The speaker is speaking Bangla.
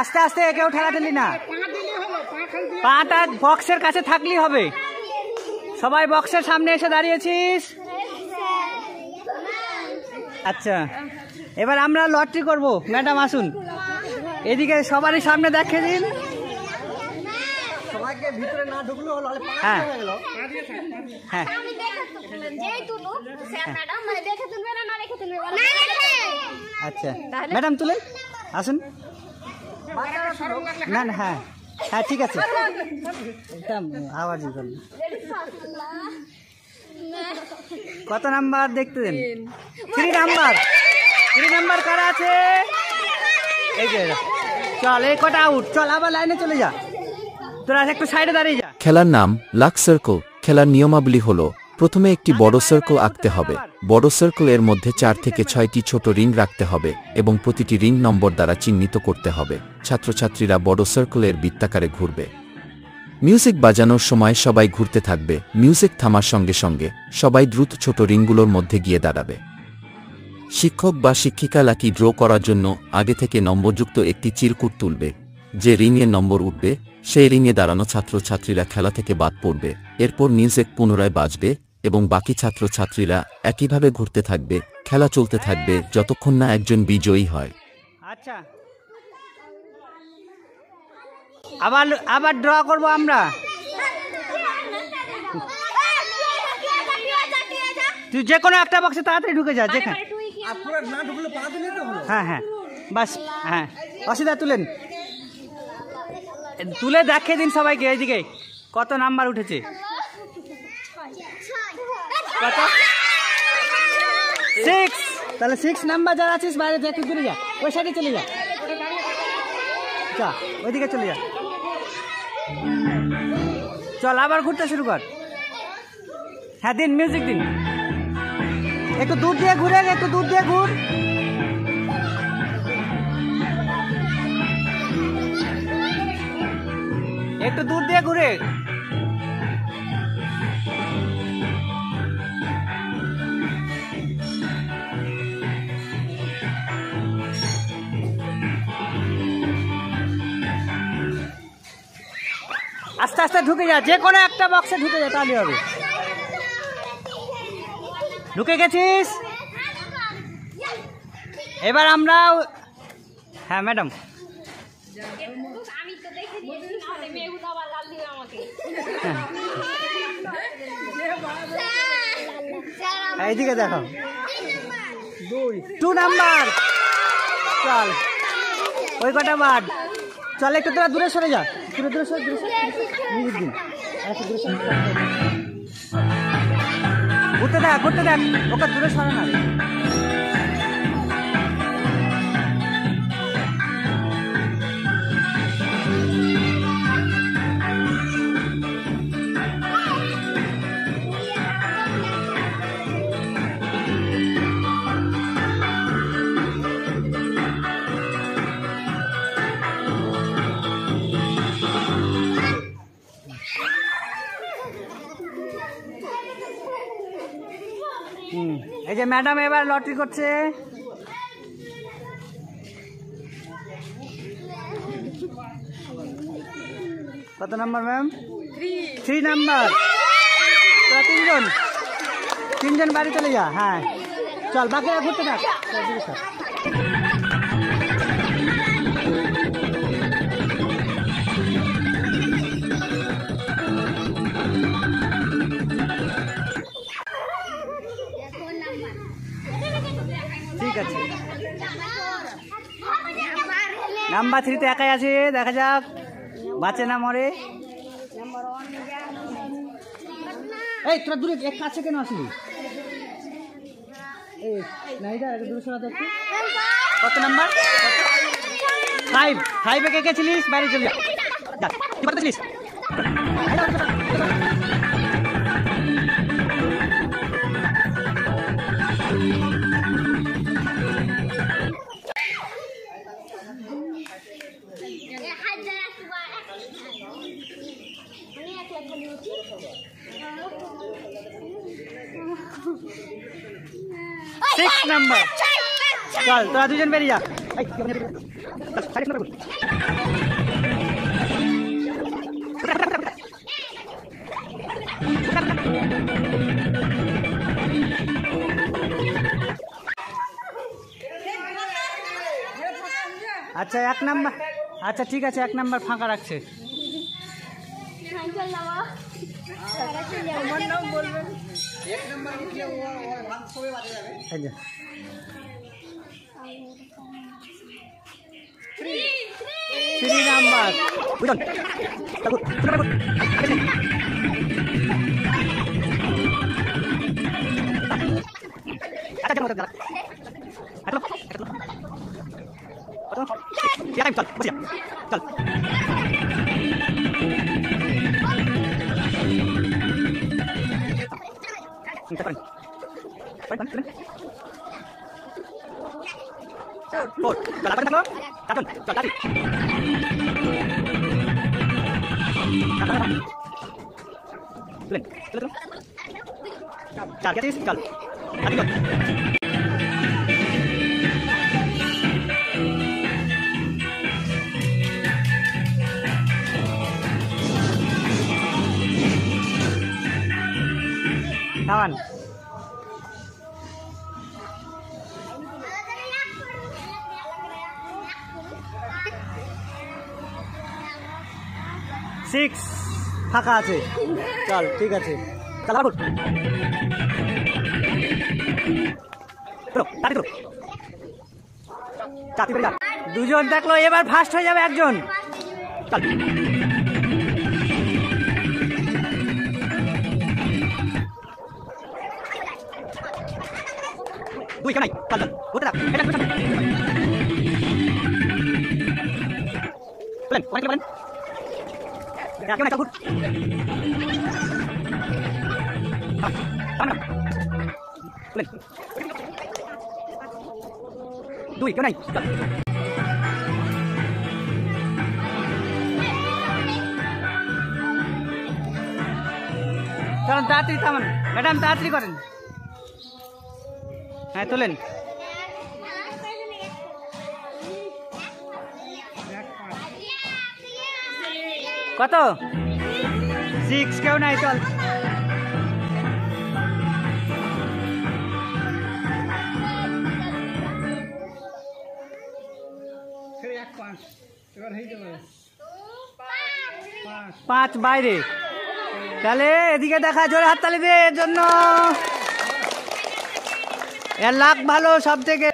আস্তে আস্তে, কেউ ঠেলাঠেলি না, পাটা বক্সের কাছে থাকলেই হবে। সবাই বক্সের সামনে এসে দাঁড়িয়েছিস? আচ্ছা, এবার আমরা লটারি করব। ম্যাডাম আসুন এদিকে, সবারই সামনে দেখে দিন। সবাইকে ভিতরে না ঢুকলো হলো, হ্যাঁ হ্যাঁ আচ্ছা ম্যাডাম তুলেন, আসুন। না না, হ্যাঁ হ্যাঁ ঠিক আছে, আওয়াজ করুন। কত নাম্বার দেখতে দেন? 3 নাম্বার। 3 নাম্বার কারা আছে? এই যে, চল এই কটা আউট, চল আবার লাইনে চলে যা, তোরা একটু সাইডে দাঁড়িয়ে যা। খেলার নাম লাক সার্কেল। খেলার নিয়মাবলী হলো, প্রথমে একটি বড় সার্কেল আঁকতে হবে। বড় সার্কেলের মধ্যে 4 থেকে 6টি ছোট রিং রাখতে হবে এবং প্রতিটি রিং নম্বর দ্বারা চিহ্নিত করতে হবে। ছাত্রছাত্রীরা বড় সার্কেলের বৃত্তাকারে ঘুরবে। মিউজিক বাজানোর সময় সবাই ঘুরতে থাকবে। মিউজিক থামার সঙ্গে সঙ্গে সবাই দ্রুত ছোট রিংগুলোর মধ্যে গিয়ে দাঁড়াবে। শিক্ষক বা শিক্ষিকা লাকি ড্র করার জন্য আগে থেকে নম্বরযুক্ত একটি চিরকুট তুলবে। যে রিংয়ের নম্বর উঠবে সেই রিংয়ে দাঁড়ানো ছাত্রছাত্রীরা খেলা থেকে বাদ পড়বে। এরপর মিউজিক পুনরায় বাজবে এবং বাকি ছাত্রছাত্রীরা একইভাবে ঘুরতে থাকবে। খেলা চলতে থাকবে যতক্ষণ না একজন বিজয়ী হয়। আচ্ছা, আবার ড্র করব আমরা। তুই যে কোনো একটা বক্সে তাড়াতাড়ি ঢুকে যা, যেখানে। হ্যাঁ হ্যাঁ বাস, হ্যাঁ অসিদা তুলেন, তুলে দেখিয়ে দিন সবাইকে। এইদিকে কত নাম্বার উঠেছে? কত? 6। তাহলে 6 নাম্বার যারা আছিস বাইরে একটু দূরে যা, ওই সাইডে চলে যা, ওইদিকে চলে যা। চল আবার ঘুরতে শুরু কর। হ্যাঁ দিন, মিউজিক দিন। একটু দূর দিয়ে ঘুরে, একটু দূর দিয়ে ঘুর। একটু দূর দিয়ে ঘুরে। আস্তে আস্তে ঢুকে যা, যে কোনো একটা বক্সে ঢুকে যা, তাহলে হবে। ঢুকে গেছিস? এবার আমরা, হ্যাঁ ম্যাডাম, এইদিকে দেখো। 2 নাম্বার। চল ওই কটা বাদ। চল একটু তোরা দূরে সরে যা, দূরে সরে, ঘুরতে দেখ, ওকে দূরে সরে না। এই যে ম্যাডাম এবার লটারি করছে। কত নাম্বার ম্যাম? 3 নাম্বার। তিনজন বাড়ি চলে যা। হ্যাঁ চল, বাকিরা ঘুরতে থাক। ঠিক আছে, নাম্বার 3 তে একাই আছে, দেখা যাক বাঁচে না মরে। এই তোরা দূরে, এক কাছে কেন আসলি? এই নাইদা একটু দূরে সরা দেখো। কত নাম্বার? 5 এ কে ছিলিস? বাইরে চলে যা। কি করতেছিস? নাম্বার। চল তোরা দুজন বেরিয়ে যা। আচ্ছা 1 নাম্বার, আচ্ছা ঠিক আছে 1 নাম্বার ফাঁকা রাখছে। থ্রি নাম্বার চল চল Kawan. Six. ফাঁকা আছে। চল ঠিক আছে। চল আবার। দুজন দেখলো এবার ফার্স্ট হয়ে যাবে একজন। চল। দুই কেন চল চল ওতে রাখ এটা বলেন অনেকে বলেন কেন চল গুড বলেন দুই কেন চল চলুন তাড়াতাড়ি থামান ম্যাডাম তাড়াতাড়ি করেন হ্যাঁ তোলেন কত 6 কেউ নাই চল পাঁচ বাইরে তাহলে এদিকে দেখা জোরে হাততালি দে এর জন্য এর লাক ভালো সব থেকে